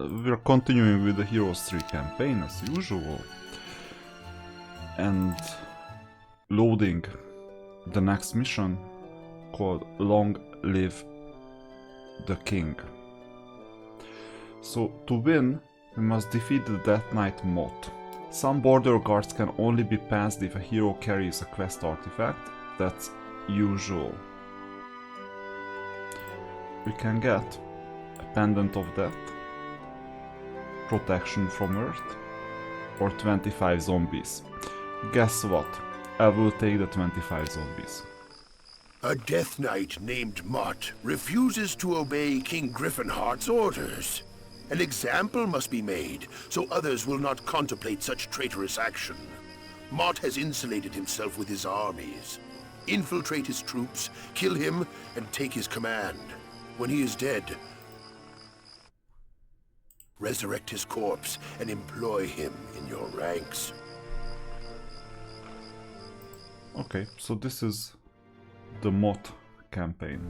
we're continuing with the Heroes 3 campaign as usual. And loading the next mission called Long Live the King. So to win, we must defeat the Death Knight Moth. Some border guards can only be passed if a hero carries a quest artifact. That's usual. We can get a Pendant of Death, Protection from Earth, or 25 zombies. Guess what? I will take the 25 zombies. A Death Knight named Mott refuses to obey King Griffinheart's orders. An example must be made, so others will not contemplate such traitorous action. Mott has insulated himself with his armies. Infiltrate his troops, kill him, and take his command. When he is dead, resurrect his corpse and employ him in your ranks. Okay, so this is the Moth campaign.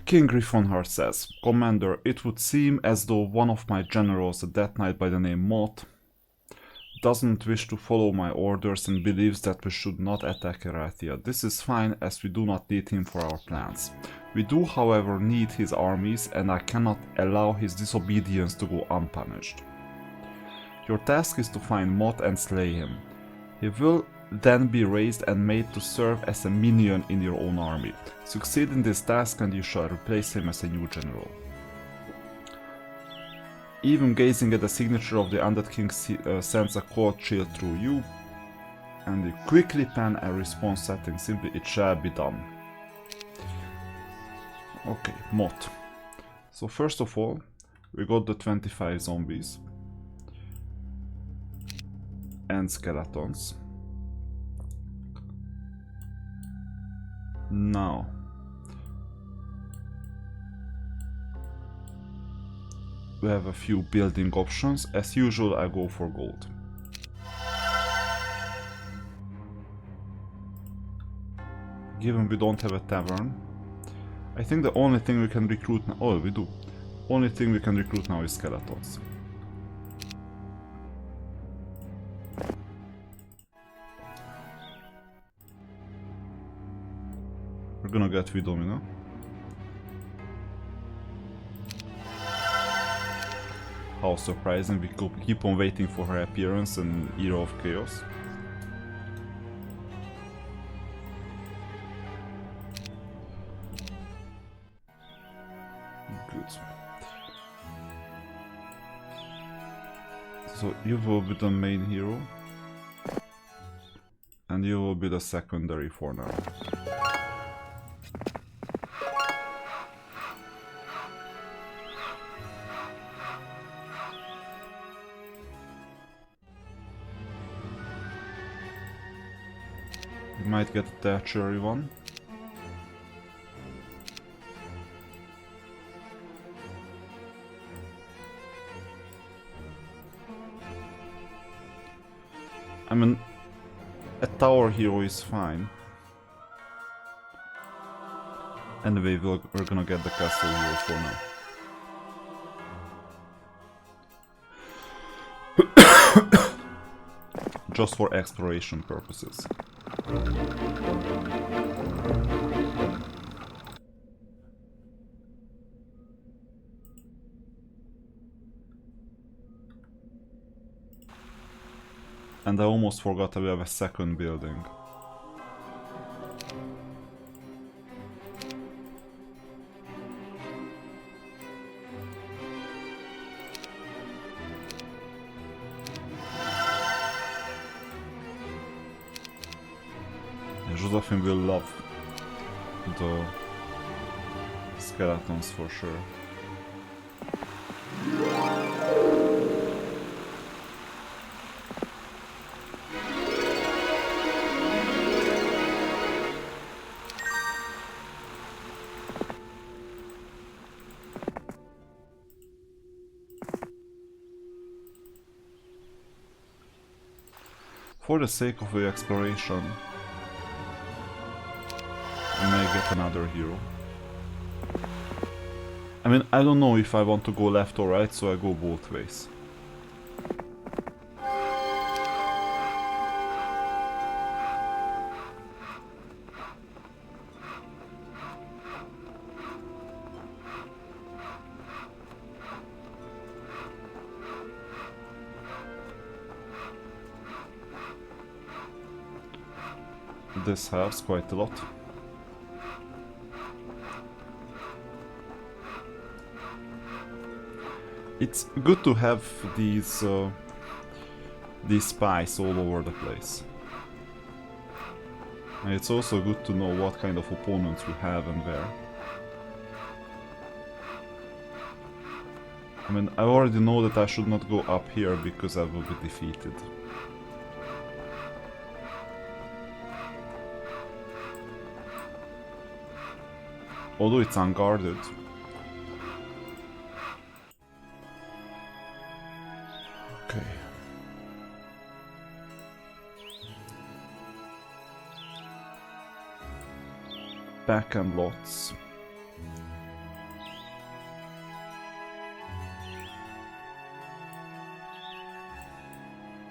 King Griffinheart says, Commander, it would seem as though one of my generals, a Death Knight by the name Moth, doesn't wish to follow my orders and believes that we should not attack Erathia. This is fine, as we do not need him for our plans. We do, however, need his armies, and I cannot allow his disobedience to go unpunished. Your task is to find Moth and slay him. He will then be raised and made to serve as a minion in your own army. Succeed in this task and you shall replace him as a new general. Even gazing at the signature of the Undead King sends a cold chill through you, and you quickly pen a response setting, simply it shall be done. Okay, Moth. So first of all, we got the 25 zombies and skeletons. Now, we have a few building options. As usual, I go for gold. Given we don't have a tavern, I think the only thing we can recruit now... Oh, we do. Only thing we can recruit now is skeletons. We're gonna get Vidomina. How surprising, we keep on waiting for her appearance in Era of Chaos. Good. So you will be the main hero. And you will be the secondary for now. We might get a tertiary one. I mean, a tower hero is fine. Anyway, we're gonna get the castle hero for now. Just for exploration purposes. And I almost forgot that we have a second building. Josephine will love the skeletons for sure. For the sake of the exploration, we may get another hero. I mean, I don't know if I want to go left or right, so I go both ways. This helps quite a lot. It's good to have these spies all over the place. And it's also good to know what kind of opponents we have and where. I mean, I already know that I should not go up here because I will be defeated. Although it's unguarded. Okay. Back and lots.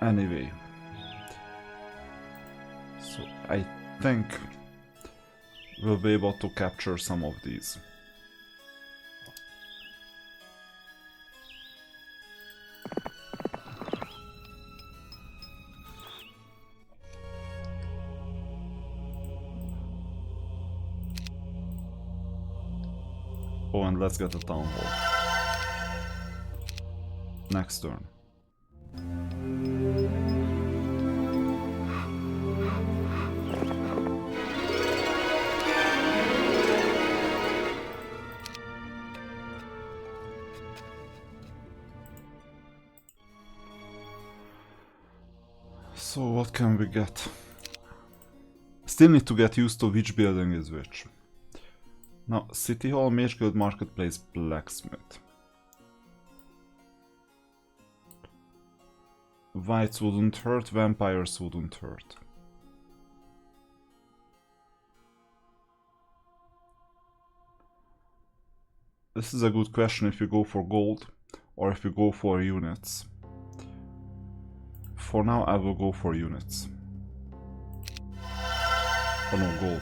Anyway. So I think we'll be able to capture some of these. Oh, and let's get a town hall. Next turn. So what can we get? Still need to get used to which building is which. Now, City Hall, Mage Guild, Marketplace, Blacksmith. Whites wouldn't hurt, vampires wouldn't hurt. This is a good question if you go for gold or if you go for units. For now I will go for units. Oh no, gold.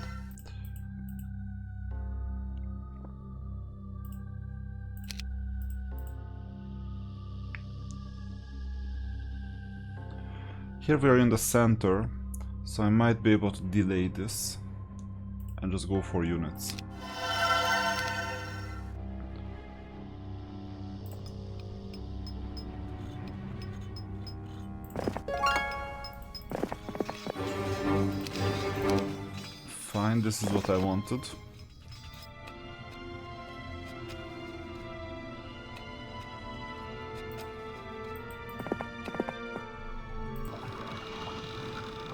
Here we are in the center, so I might be able to delay this and just go for units. Fine, this is what I wanted.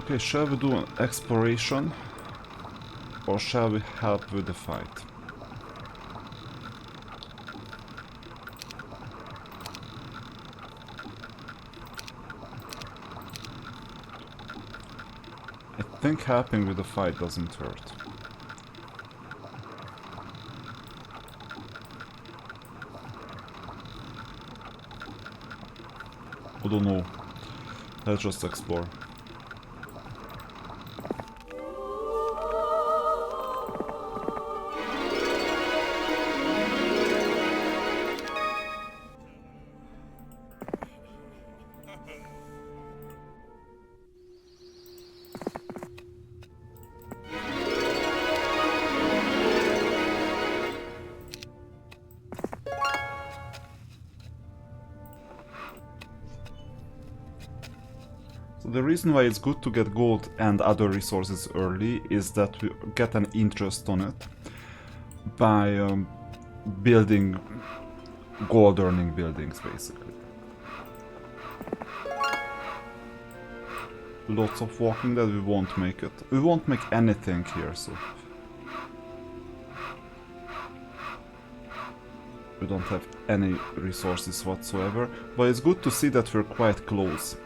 Okay, shall we do an exploration or shall we help with the fight? I think helping with the fight doesn't hurt. I don't know. Let's just explore. The reason why it's good to get gold and other resources early is that we get an interest on it by building gold earning buildings, basically. Lots of walking that we won't make it. We won't make anything here, so we don't have any resources whatsoever, but it's good to see that we're quite close.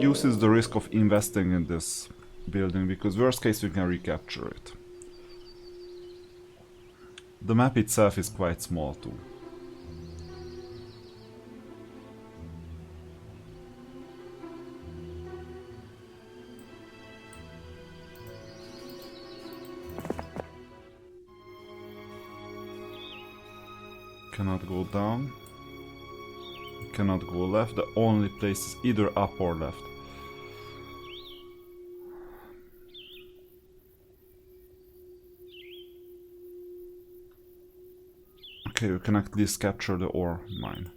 reduces the risk of investing in this building, because worst case we can recapture it. The map itself is quite small too. Cannot go down. Cannot go left. The only place is either up or left. Okay, we can at least capture the ore mine.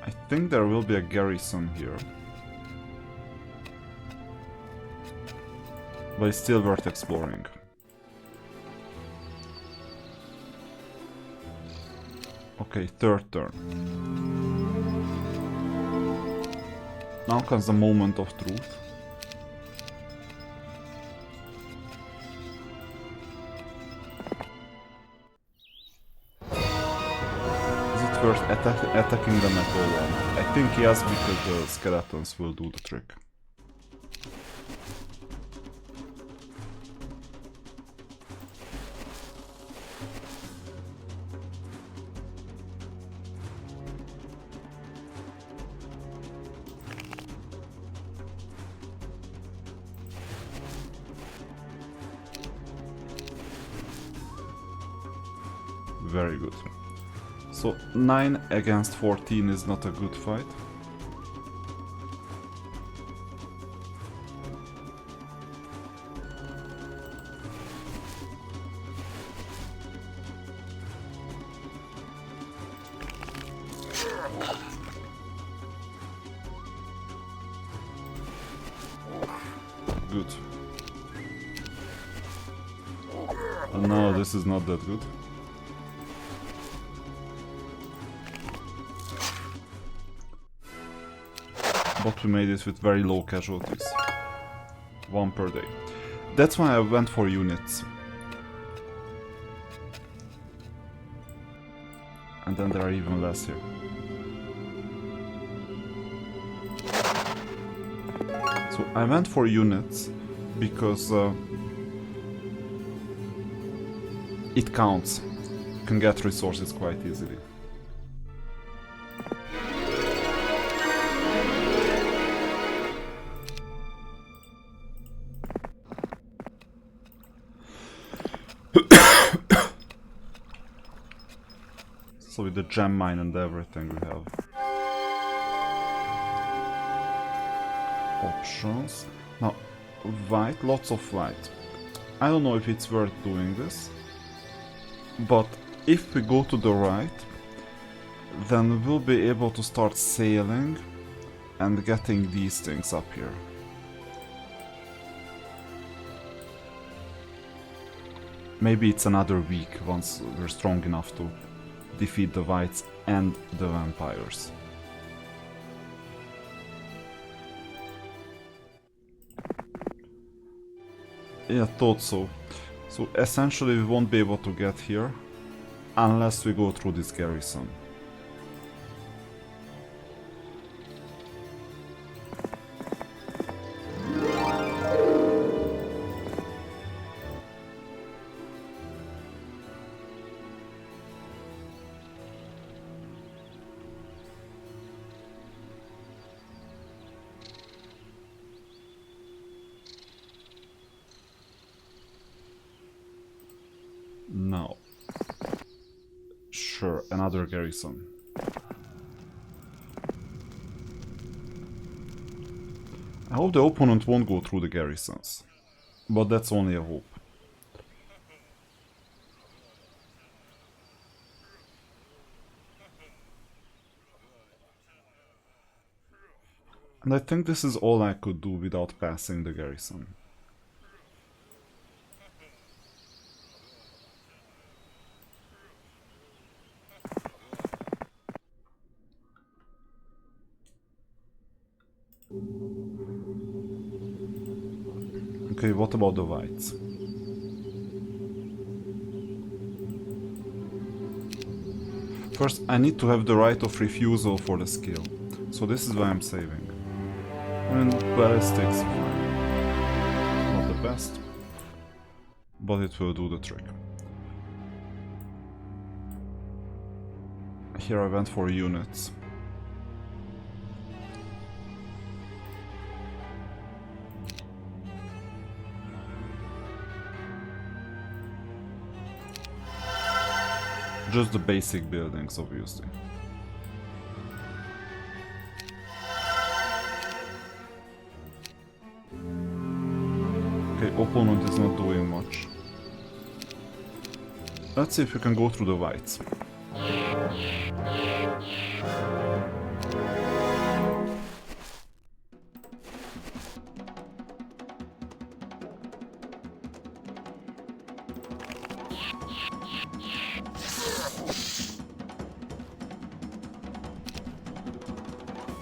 I think there will be a garrison here. But it's still worth exploring. Okay, third turn. Now comes the moment of truth. Is it worth attacking them at all? I think yes, because the skeletons will do the trick. Very good. So 9 against 14 is not a good fight. Good. No, this is not that good. But we made it with very low casualties. 1 per day. That's why I went for units. And then there are even less here. So I went for units because it counts. You can get resources quite easily. So with the gem mine and everything we have options. Now, white, lots of white. I don't know if it's worth doing this, but if we go to the right, then we'll be able to start sailing and getting these things up here. Maybe it's another week once we're strong enough to defeat the whites and the vampires. Yeah, thought so. So essentially we won't be able to get here unless we go through this garrison. No. Sure, another garrison. I hope the opponent won't go through the garrisons, but that's only a hope. And I think this is all I could do without passing the garrison. Okay, what about the whites? First, I need to have the right of refusal for the skill. So this is why I'm saving. And ballistics, fine. Not the best, but it will do the trick. Here I went for units. Just the basic buildings, obviously. Okay, opponent is not doing much. Let's see if we can go through the whites.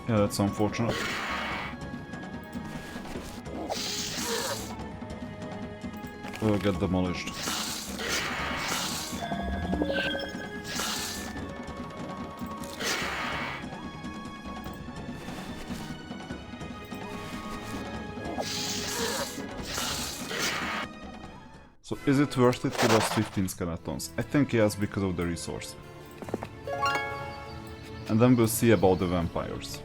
Yeah, that's unfortunate. We'll get demolished. So is it worth it to lose 15 skeletons? I think yes, because of the resource. And then we'll see about the vampires.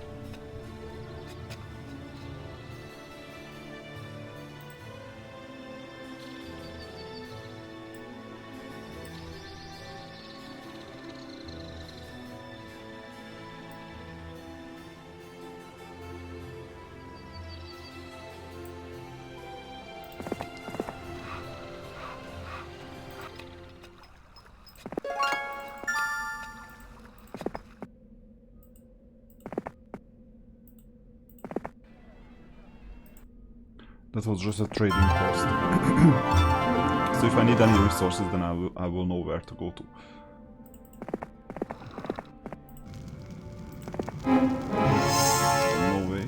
That was just a trading post. So if I need any resources, then I will know where to go to. No way.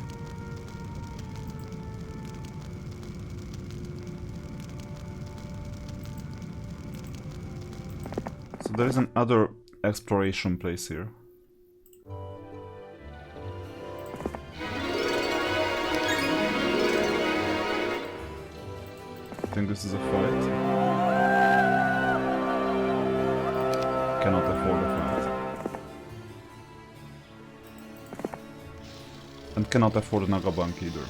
So there is another exploration place here. I think this is a fight. Cannot afford a fight. And cannot afford a Nagabank either.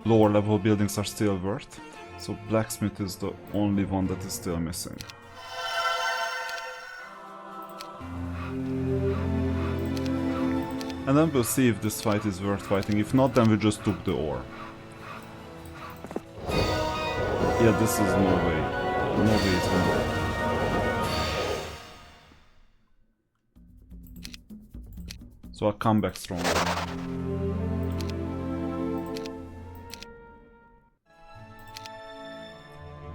Lower level buildings are still worth. So blacksmith is the only one that is still missing. And then we'll see if this fight is worth fighting. If not, then we just took the ore. Yeah, this is no way. No way it's gonna work. So I'll come back stronger.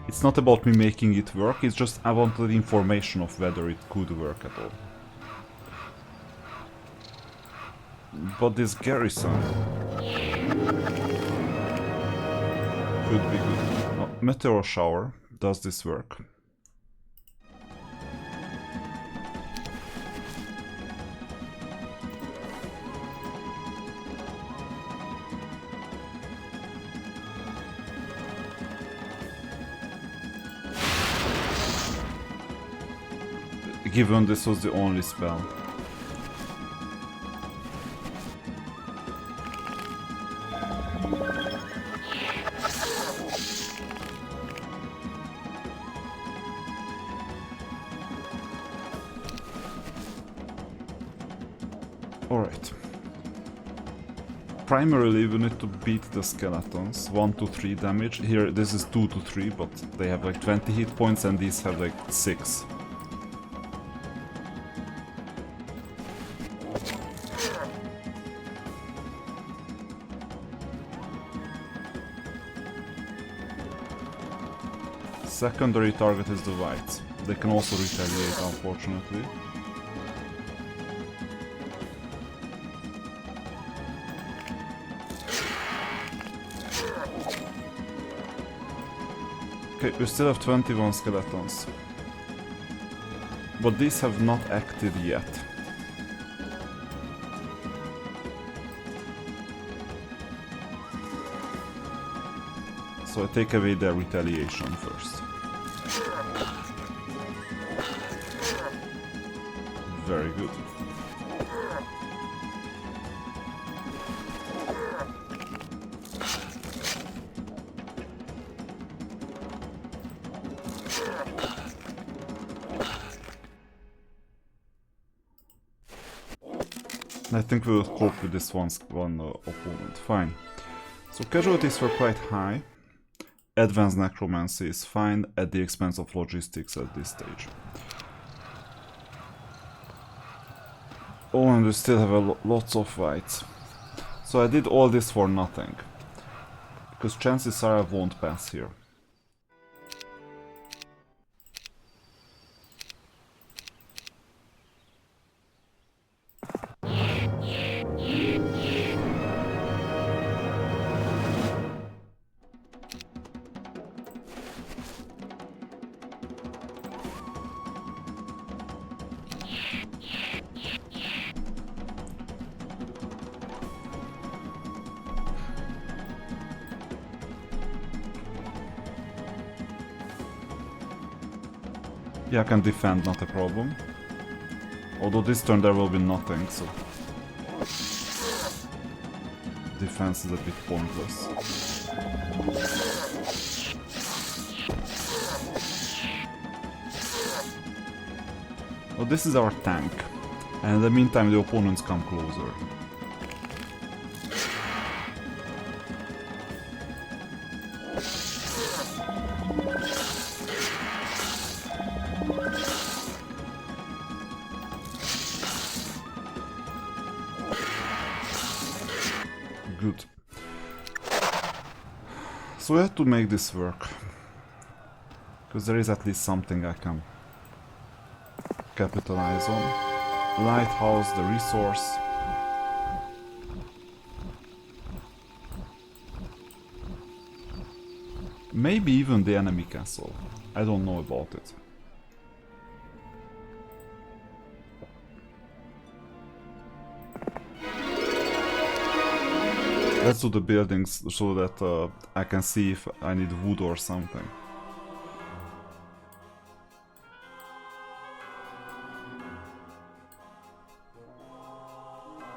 It's not about me making it work, it's just I wanted information of whether it could work at all. But this garrison could be good. No, meteor shower, does this work? Given this was the only spell. Alright. Primarily we need to beat the skeletons. 1 to 3 damage. Here this is 2 to 3, but they have like 20 hit points and these have like 6. Secondary target is the whites. They can also retaliate, unfortunately. Okay, we still have 21 skeletons. But these have not acted yet. So I take away their retaliation first. Very good. I think we will cope with this one opponent. Fine. So casualties were quite high. Advanced necromancy is fine at the expense of logistics at this stage. Oh, and we still have lots of fights. So I did all this for nothing. Because chances are I won't pass here. Yeah, I can defend, not a problem. Although this turn there will be nothing, so... defense is a bit pointless. Well, this is our tank. And in the meantime the opponents come closer. Good. So we have to make this work. Because there is at least something I can capitalize on. Lighthouse, the resource. Maybe even the enemy castle. I don't know about it. Let's do the buildings so that I can see if I need wood or something.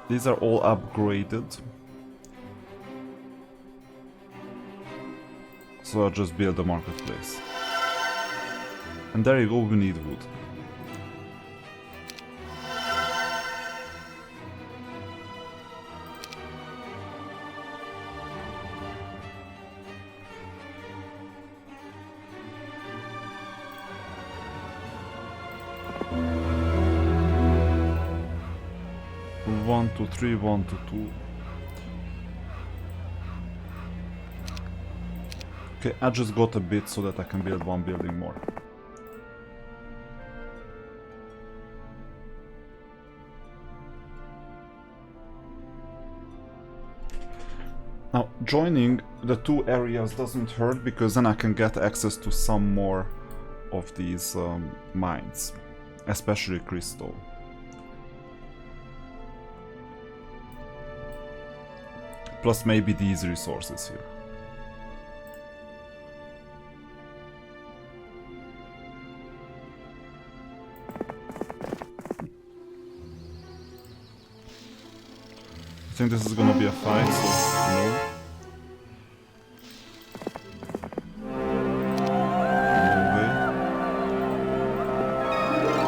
These are all upgraded. So I'll just build a marketplace. And there you go, we need wood. One to three, 1 to 2. Okay, I just got a bit so that I can build one building more. Now, joining the two areas doesn't hurt because then I can get access to some more of these mines, especially crystal. Plus maybe these resources here. I think this is gonna be a fight, so no. No way.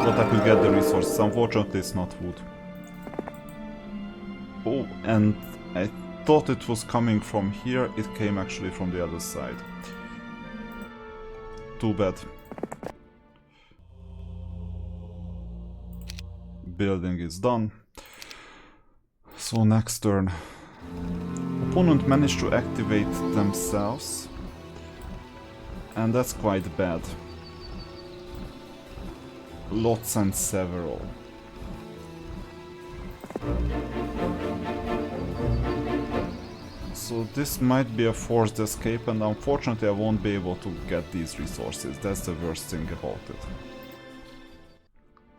But I could get the resources. Unfortunately, it's not wood. Oh, and I thought it was coming from here, it came actually from the other side. Too bad. Building is done. So next turn. Opponent managed to activate themselves. And that's quite bad. Lots and several. So this might be a forced escape, and unfortunately I won't be able to get these resources. That's the worst thing about it.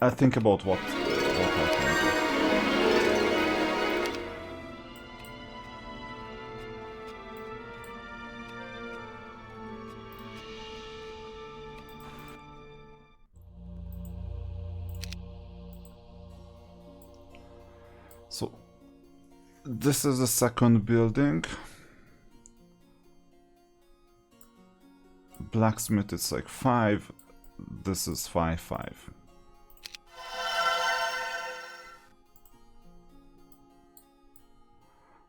I think about what I can do. So this is the second building. Blacksmith is like 5. This is 5-5.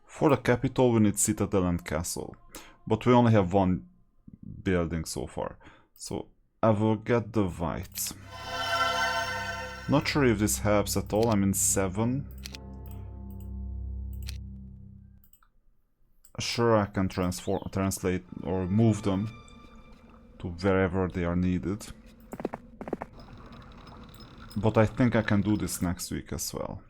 For the capital we need citadel and castle, but we only have one building so far. So I will get the whites. Not sure if this helps at all. I'm in 7. Sure, I can translate or move them to wherever they are needed. But I think I can do this next week as well.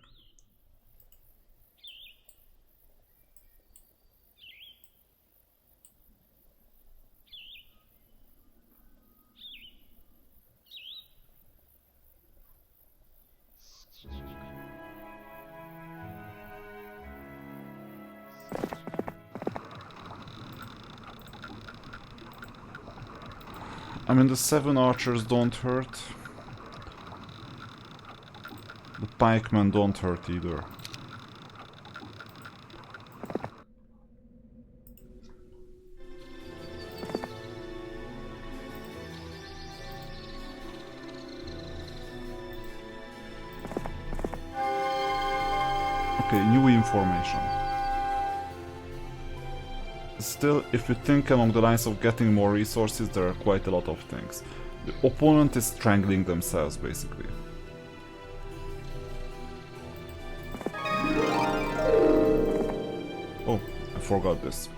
I mean, the 7 archers don't hurt. The pikemen don't hurt either. Okay, new information. Still, if you think along the lines of getting more resources, there are quite a lot of things. The opponent is strangling themselves, basically. Oh, I forgot this.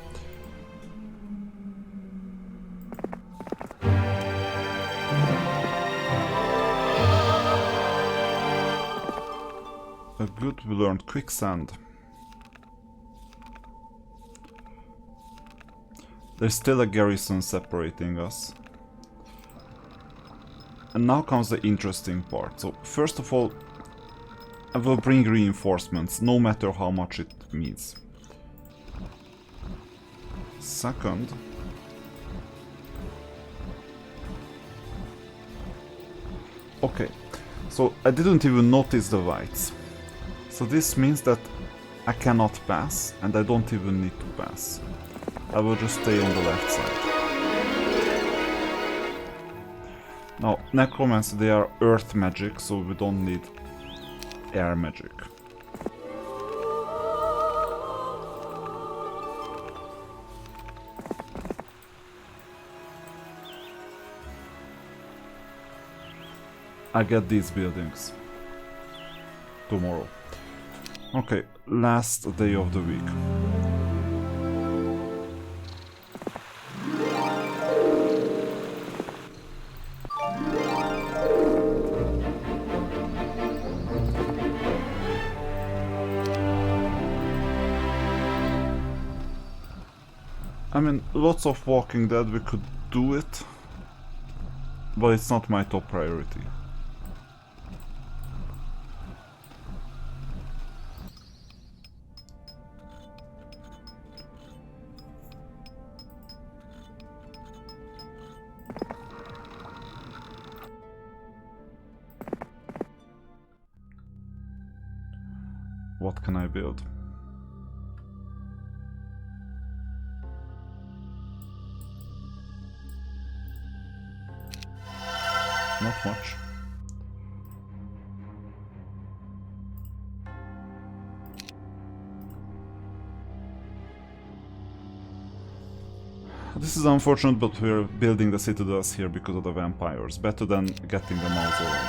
Good, we learned quicksand. There's still a garrison separating us. And now comes the interesting part. So first of all, I will bring reinforcements, no matter how much it means. Second, okay, so I didn't even notice the whites. So this means that I cannot pass, and I don't even need to pass. I will just stay on the left side. Now, necromancy, they are earth magic, so we don't need air magic. I get these buildings tomorrow. Okay, last day of the week. I mean, lots of Walking Dead, we could do it, but it's not my top priority. What can I build? Not much. This is unfortunate, but we're building the citadels here because of the vampires. Better than getting the mausoleum.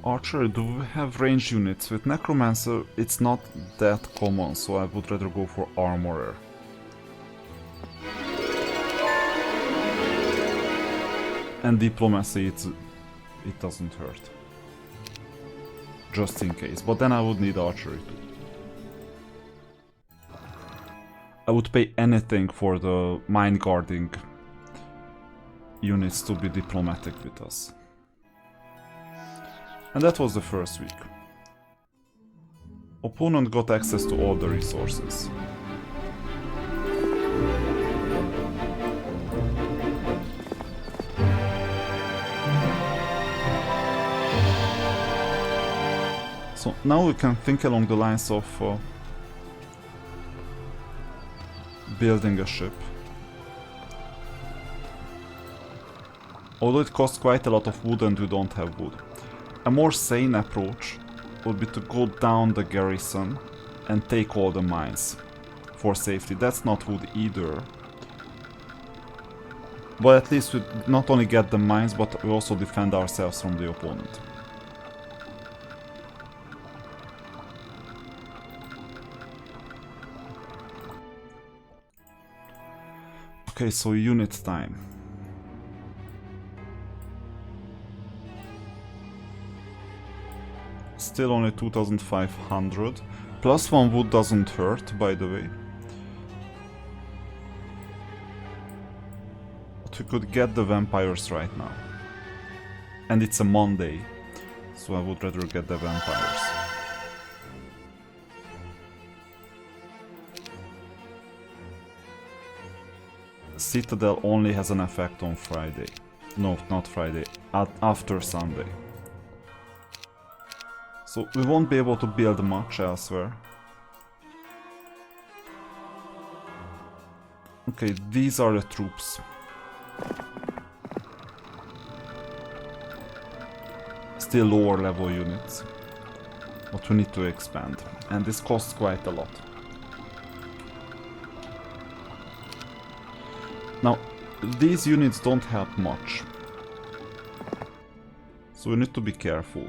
Archery, do we have range units? With Necromancer, it's not that common, so I would rather go for Armorer. And Diplomacy, it doesn't hurt. Just in case, but then I would need Archery too. I would pay anything for the Mind Guarding units to be diplomatic with us. And that was the first week. Opponent got access to all the resources. So now we can think along the lines of building a ship. Although it costs quite a lot of wood and we don't have wood. A more sane approach would be to go down the garrison and take all the mines for safety. That's not wood either. But at least we not only get the mines, but we also defend ourselves from the opponent. Okay, so unit time. Still only 2500. Plus 1 wood doesn't hurt, by the way. But we could get the vampires right now. And it's a Monday, so I would rather get the vampires. Citadel only has an effect on Friday. No, not Friday, after Sunday. So we won't be able to build much elsewhere. Okay, these are the troops. Still lower level units. But we need to expand. And this costs quite a lot. Now, these units don't help much. So we need to be careful.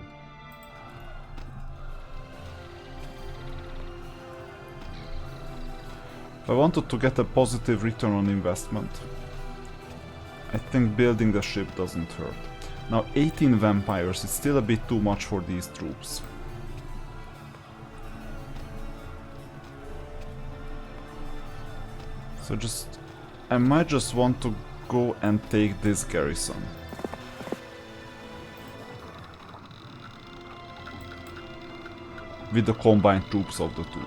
If I wanted to get a positive return on investment, I think building the ship doesn't hurt. Now 18 vampires is still a bit too much for these troops. So I might just want to go and take this garrison. With the combined troops of the two.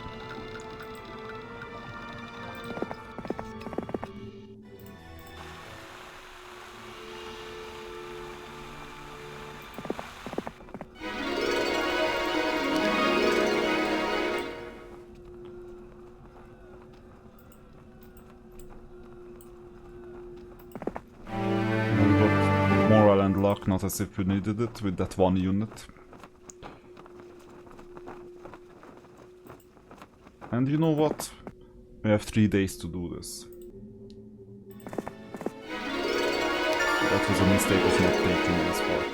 Not as if we needed it with that one unit. And you know what? We have 3 days to do this. That was a mistake of not taking this part.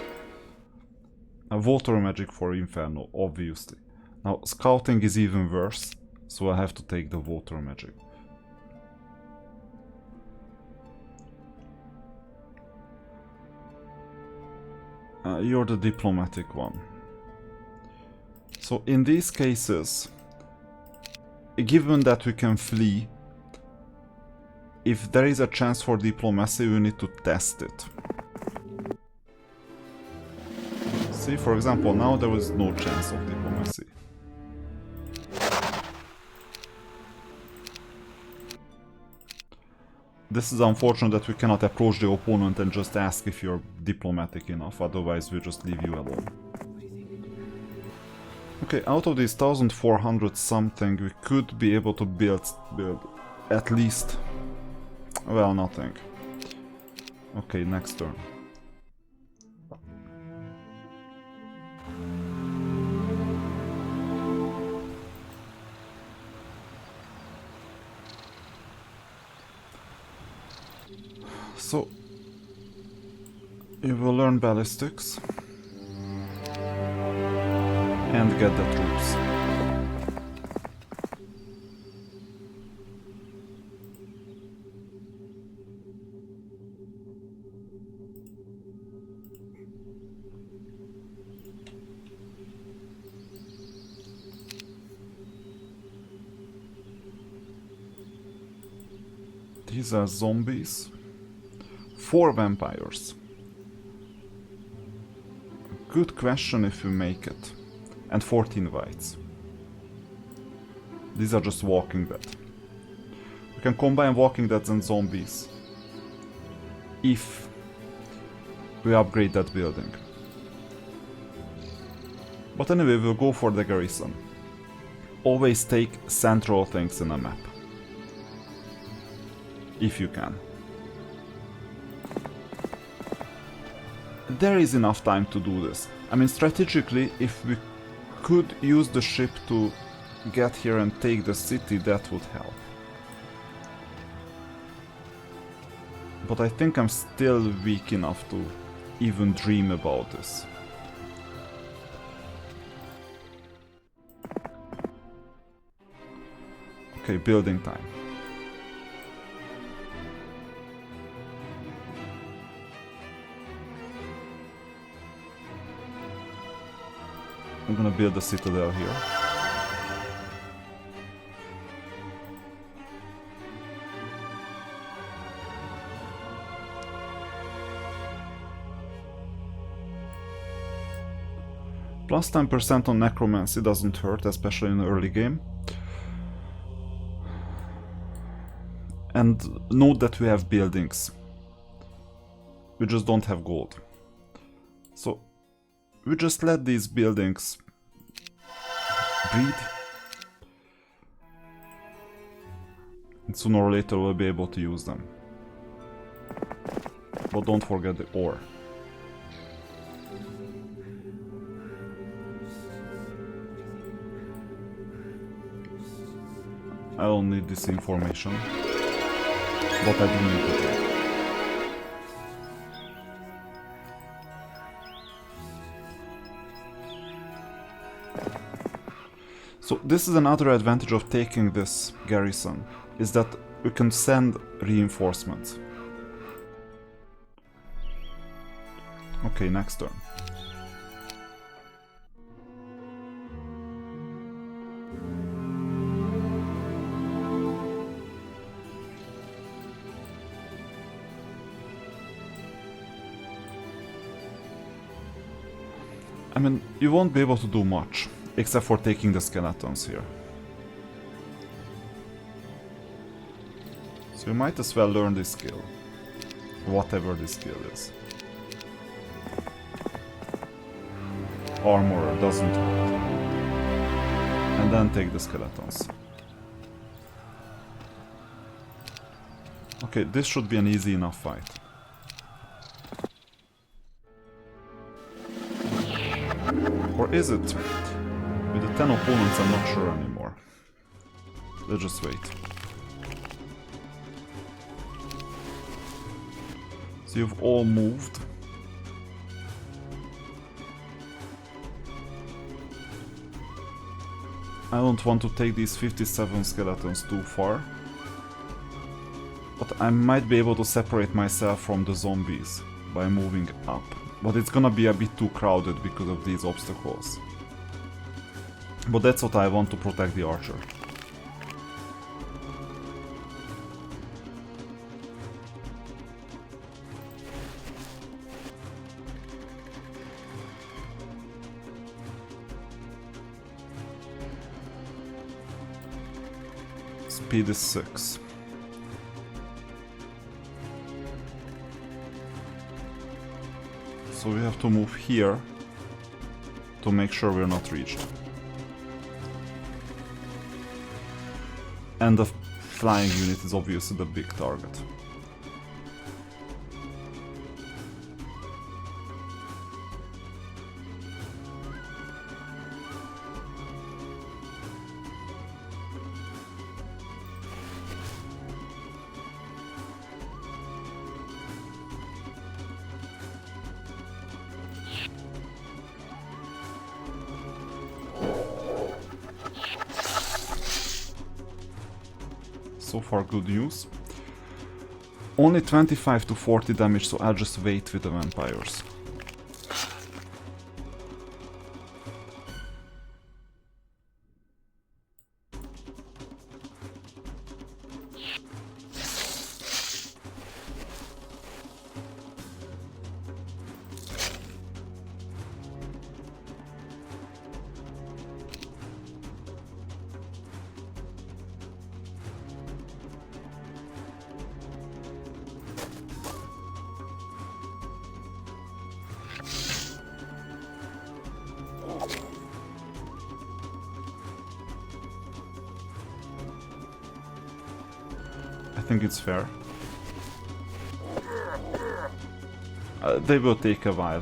A water magic for Inferno, obviously. Now scouting is even worse, so I have to take the water magic. You're the diplomatic one. So in these cases, given that we can flee, if there is a chance for diplomacy, we need to test it. See, for example, now there is no chance of diplomacy. This is unfortunate that we cannot approach the opponent and just ask if you're diplomatic enough, otherwise we just leave you alone. Okay, out of these 1400 something, we could be able to build at least... well, nothing. Okay, next turn. So, you will learn ballistics. and get the troops. These are zombies. 4 vampires. Good question if we make it. And 14 whites. These are just Walking Dead. We can combine Walking Dead and zombies if we upgrade that building. But anyway, we'll go for the garrison. Always take central things in a map. If you can. There is enough time to do this. I mean, strategically, if we could use the ship to get here and take the city, that would help. But I think I'm still weak enough to even dream about this. Okay, building time. I'm gonna build a citadel here. Plus 10% on necromancy doesn't hurt, especially in the early game. And note that we have buildings. We just don't have gold. So we just let these buildings breed. And sooner or later we'll be able to use them. But don't forget the ore. I don't need this information, but I do need it. So this is another advantage of taking this garrison, is that we can send reinforcements. Okay, next turn. I mean, you won't be able to do much, except for taking the skeletons here. So you might as well learn this skill, whatever this skill is. Armorer doesn't hurt. And then take the skeletons. Okay, this should be an easy enough fight. Or is it? With the 10 opponents, I'm not sure anymore. Let's just wait. So you've all moved. I don't want to take these 57 skeletons too far. But I might be able to separate myself from the zombies by moving up. But it's gonna be a bit too crowded because of these obstacles. But that's what I want to protect the archer. Speed is 6. So we have to move here to make sure we're not reached. And the flying unit is obviously the big target. So far good news. Only 25 to 40 damage, so I'll just wait with the vampires. I think it's fair. They will take a while.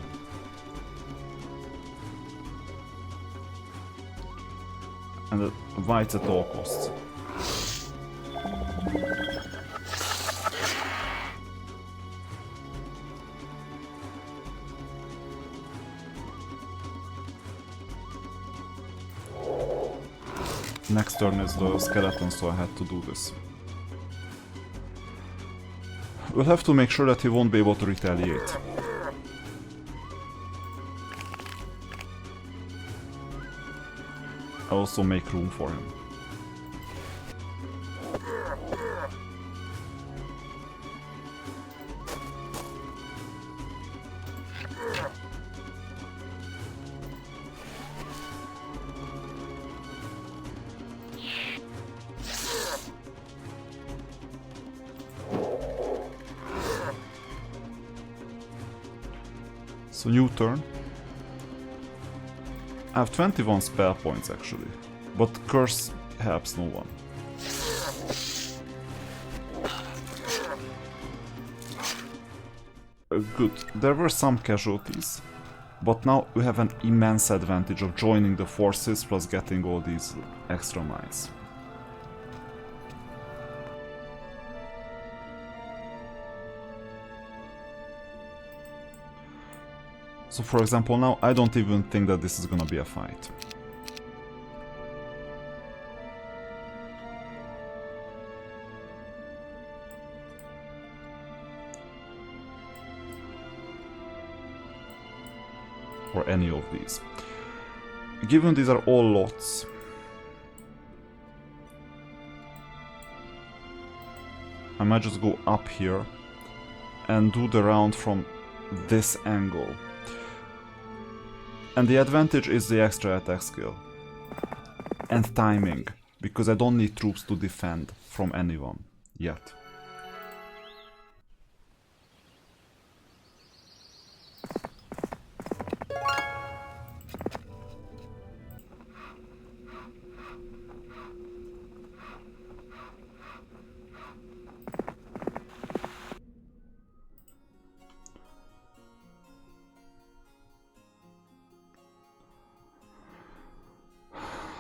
And the whites at all costs. Next turn is the skeleton, so I had to do this. We'll have to make sure that he won't be able to retaliate. I'll also make room for him. So new turn. I have 21 spell points actually, but curse helps no one. Good, there were some casualties, but now we have an immense advantage of joining the forces plus getting all these extra mines. So for example, now I don't even think that this is gonna be a fight. Or any of these. Given these are all lots, I might just go up here and do the round from this angle. And the advantage is the extra attack skill. And timing, because I don't need troops to defend from anyone yet.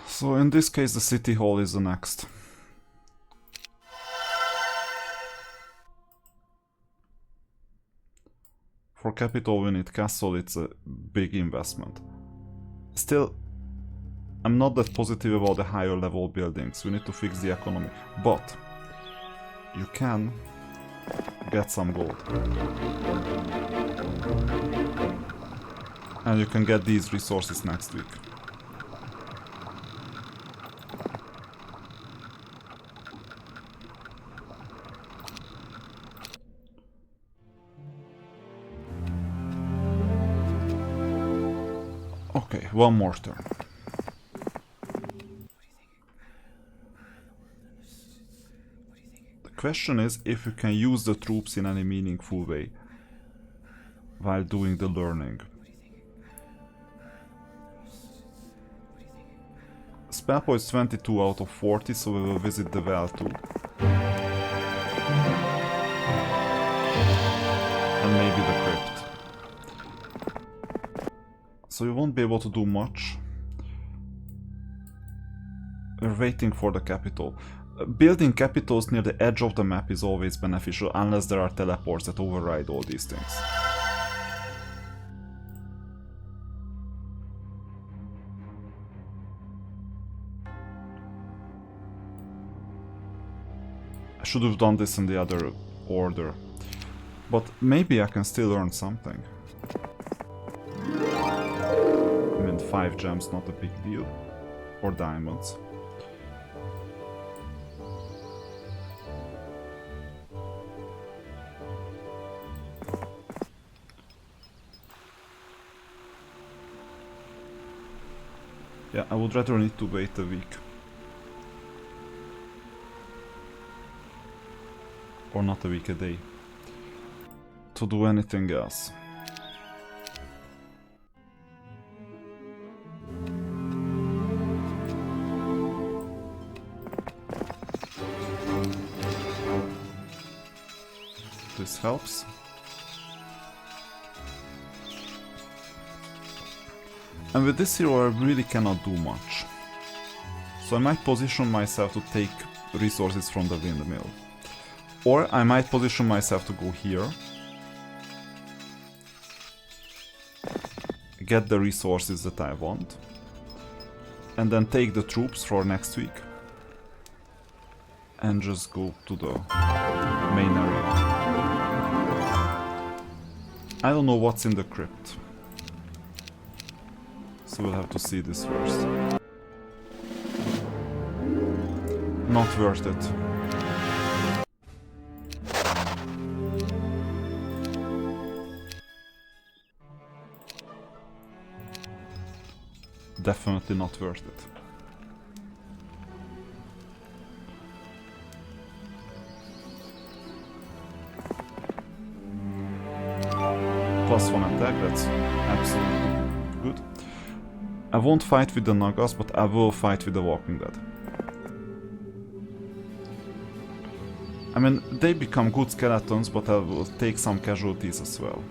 So in this case the city hall is the next. For capital we need castle, it's a big investment. Still, I'm not that positive about the higher level buildings, we need to fix the economy. But you can get some gold. And you can get these resources next week. Okay, one more turn. The question is if you can use the troops in any meaningful way while doing the learning. Spell points 22 out of 40, so we will visit the well too. And maybe the crypt. So you won't be able to do much. We're waiting for the capital. Building capitals near the edge of the map is always beneficial, unless there are teleports that override all these things. I should have done this in the other order. But maybe I can still earn something. I mean, 5 gems, not a big deal. Or diamonds. Yeah, I would rather need to wait a week. Or not a week, a day. To do anything else. This helps. And with this hero I really cannot do much. So I might position myself to take resources from the windmill. Or I might position myself to go here. Get the resources that I want. And then take the troops for next week. And just go to the main area. I don't know what's in the crypt. So we'll have to see this first. Not worth it. Definitely not worth it. +1 attack, that's absolutely good. I won't fight with the Nagas, but I will fight with the Walking Dead. I mean, they become good skeletons, but I will take some casualties as well.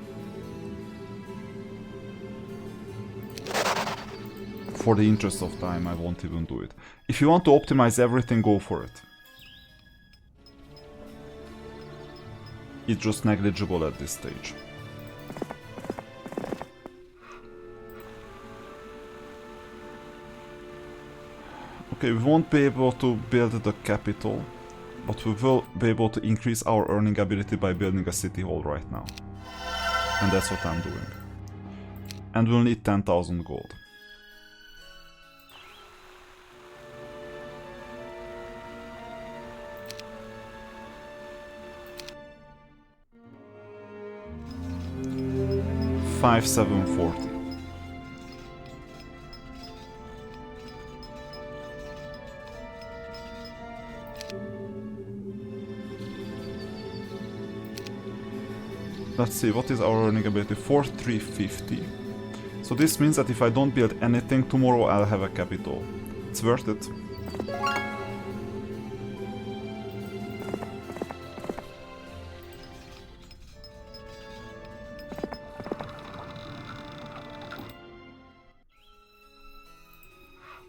For the interest of time, I won't even do it. If you want to optimize everything, go for it. It's just negligible at this stage. Okay, we won't be able to build the capital, but we will be able to increase our earning ability by building a city hall right now. And that's what I'm doing. And we'll need 10,000 gold. $5,740. Let's see, what is our earning ability? 4,350. So this means that if I don't build anything, tomorrow I'll have a capital. It's worth it.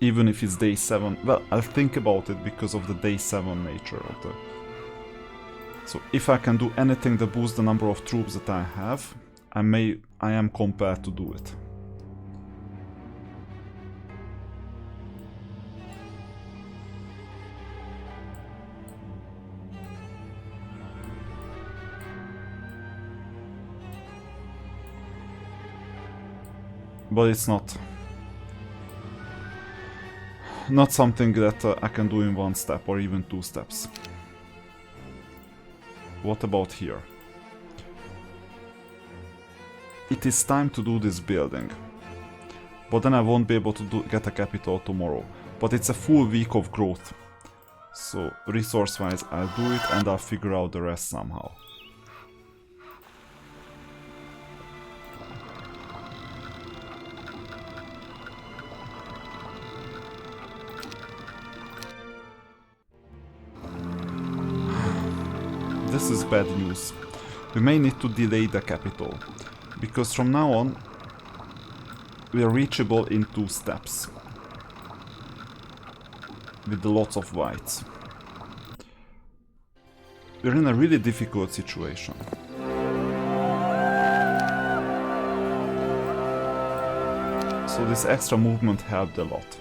Even if it's day 7. Well, I'll think about it because of the day 7 nature of the... So if I can do anything to boost the number of troops that I have, I am compelled to do it. But it's not something that I can do in 1 step or even 2 steps. What about here? It is time to do this building. But then I won't be able to get a capital tomorrow. But it's a full week of growth. So resource-wise I'll do it and I'll figure out the rest somehow. This is bad news. We may need to delay the capital, because from now on we are reachable in 2 steps. With lots of whites. We're in a really difficult situation. So this extra movement helped a lot.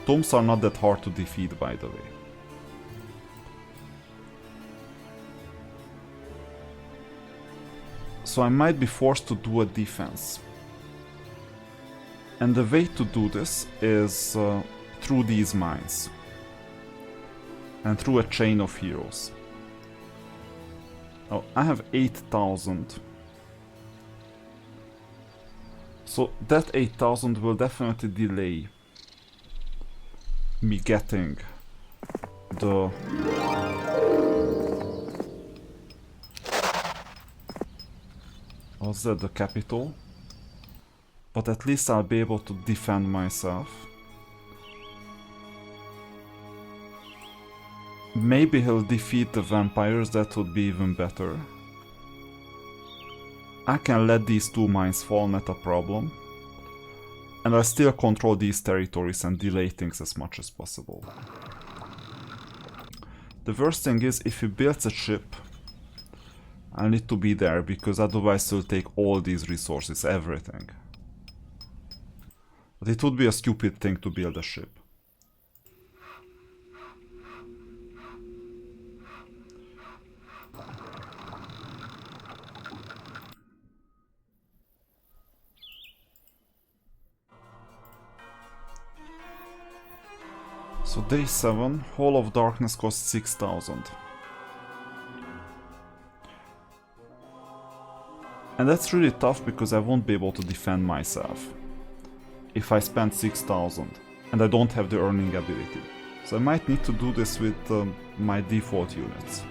Tombs are not that hard to defeat, by the way. So I might be forced to do a defense. And the way to do this is through these mines. And through a chain of heroes. Oh, I have 8,000. So that 8,000 will definitely delay me getting the... What's that? The capital? But at least I'll be able to defend myself. Maybe he'll defeat the vampires, that would be even better. I can let these two mines fall, not a problem. And I still control these territories and delay things as much as possible. The worst thing is, if he builds a ship, I need to be there, because otherwise he'll take all these resources, everything. But it would be a stupid thing to build a ship. So day 7, Hall of Darkness costs 6,000. And that's really tough because I won't be able to defend myself if I spend 6,000 and I don't have the earning ability. So I might need to do this with my default units.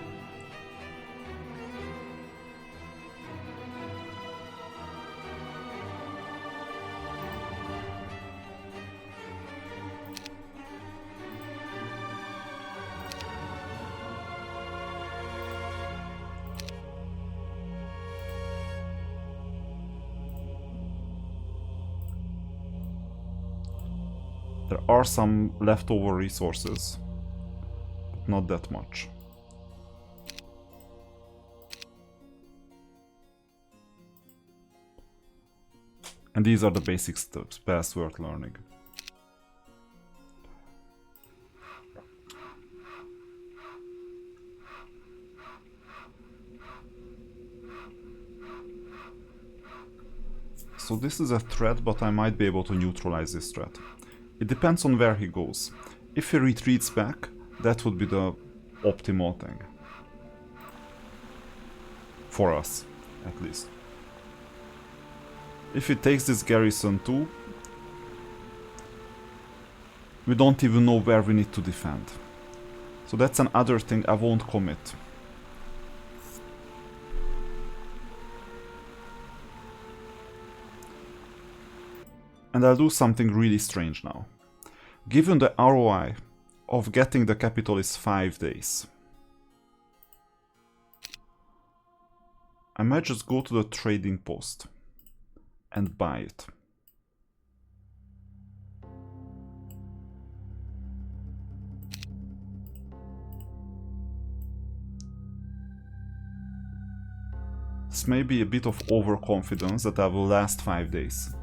There are some leftover resources, but not that much. And these are the basic steps, best worth learning. So this is a threat, but I might be able to neutralize this threat. It depends on where he goes. If he retreats back, that would be the optimal thing. For us, at least. If he takes this garrison too, we don't even know where we need to defend. So that's another thing I won't commit. And I'll do something really strange now. Given the ROI of getting the capital is 5 days, I might just go to the trading post and buy it. This may be a bit of overconfidence that I will last 5 days.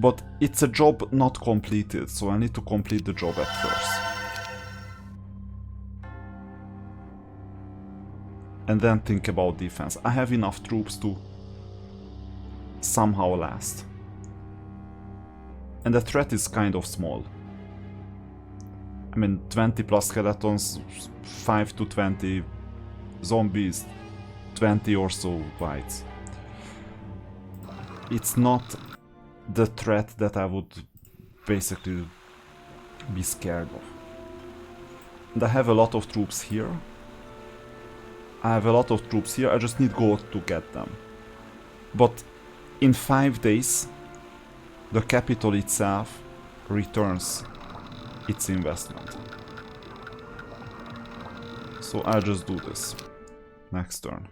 But it's a job not completed, so I need to complete the job at first. And then think about defense. I have enough troops to somehow last. And the threat is kind of small. I mean, 20 plus skeletons, 5 to 20 zombies, 20 or so bites. It's not the threat that I would basically be scared of. And I have a lot of troops here. I just need gold to get them. But in 5 days, the capital itself returns its investment. So I'll just do this. Next turn.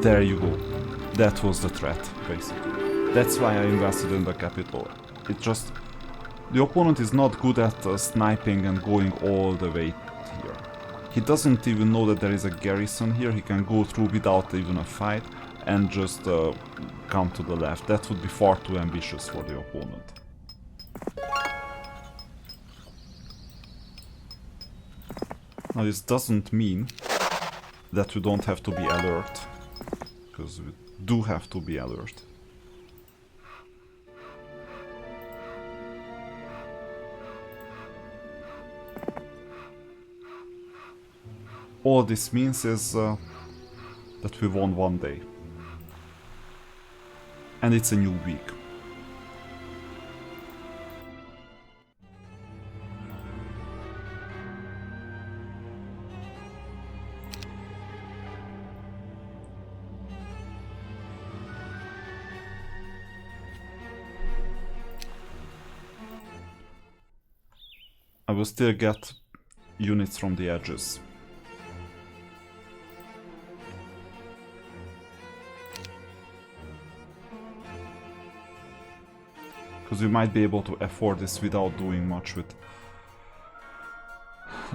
There you go. That was the threat, basically. That's why I invested in the capital. It just... The opponent is not good at sniping and going all the way here. He doesn't even know that there is a garrison here. He can go through without even a fight and just come to the left. That would be far too ambitious for the opponent. Now this doesn't mean that we don't have to be alert, because we do have to be alert. All this means is that we won one day. And it's a new week. I will still get units from the edges. Because we might be able to afford this without doing much with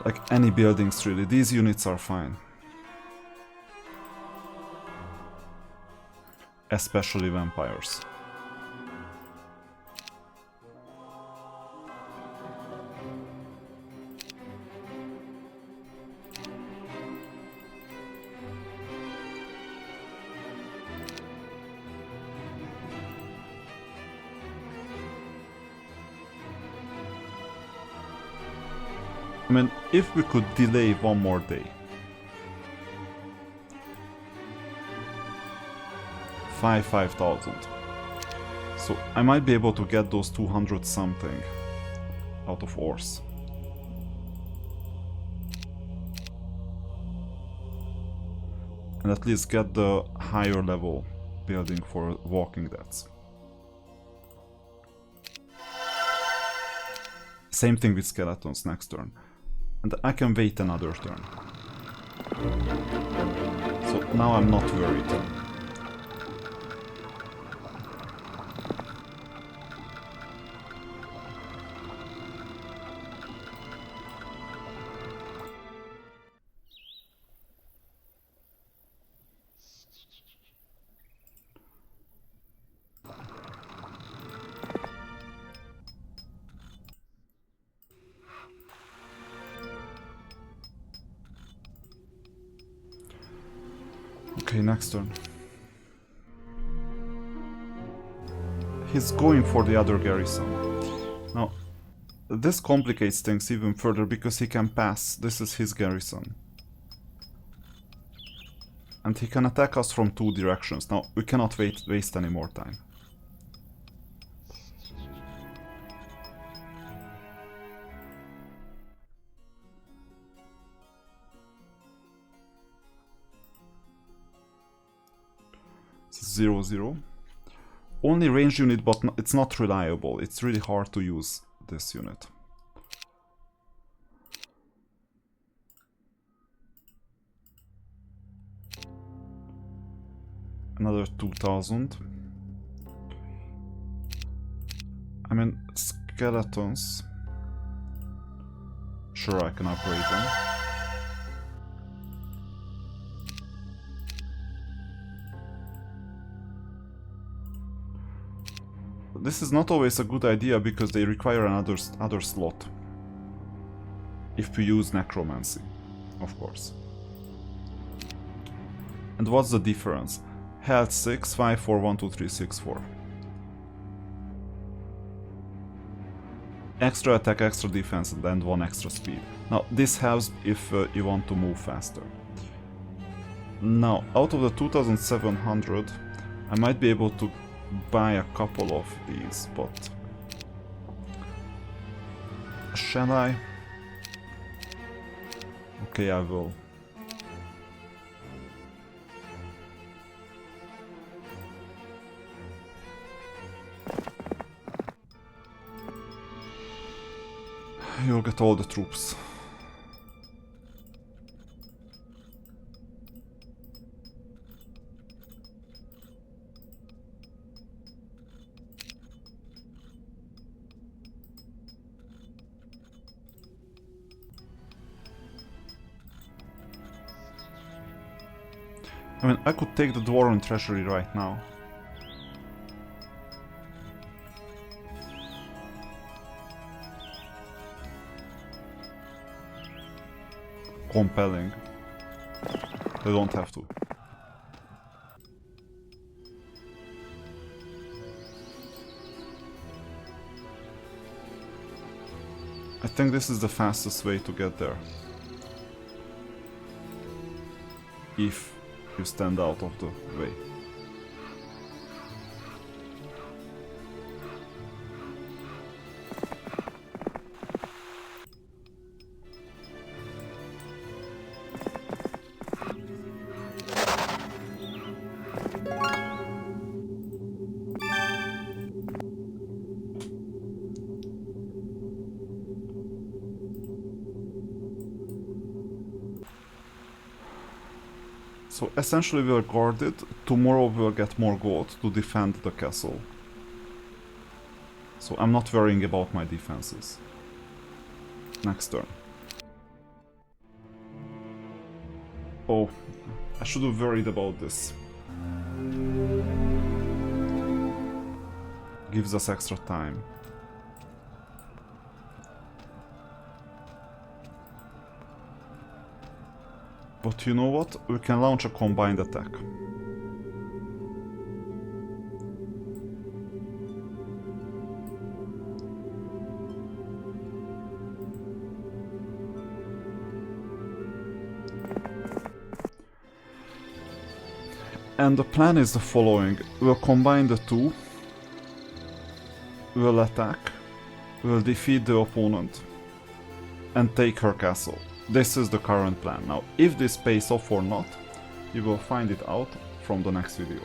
like any buildings really. These units are fine. Especially vampires. I mean, if we could delay one more day. 5,000. So I might be able to get those 200 something out of ores. And at least get the higher level building for Walking Deads. Same thing with skeletons next turn. And I can wait another turn. So now I'm not worried. Okay, next turn. He's going for the other garrison. Now, this complicates things even further because he can pass. This is his garrison. And he can attack us from two directions. Now, we cannot waste any more time. It's 0-0. Only range unit, but it's not reliable. It's really hard to use this unit. Another 2,000. I mean, skeletons. Sure, I can upgrade them. This is not always a good idea because they require another slot. If we use necromancy, of course. And what's the difference? Health 6, 5, 4, 1, 2, 3, 6, 4. Extra attack, extra defense, and then 1 extra speed. Now, this helps if you want to move faster. Now, out of the 2,700, I might be able to buy a couple of these, but shall I? Okay, I will. You'll get all the troops. I mean, I could take the Dwarven Treasury right now. Compelling. They don't have to. I think this is the fastest way to get there. If you stand out of the way. So essentially we are guarded. Tomorrow we'll get more gold to defend the castle. So I'm not worrying about my defenses. Next turn. Oh, I should have worried about this. Gives us extra time. But you know what? We can launch a combined attack. And the plan is the following. We'll combine the two. We'll attack. We'll defeat the opponent. And take her castle. This is the current plan. Now, if this pays off or not, you will find it out from the next video.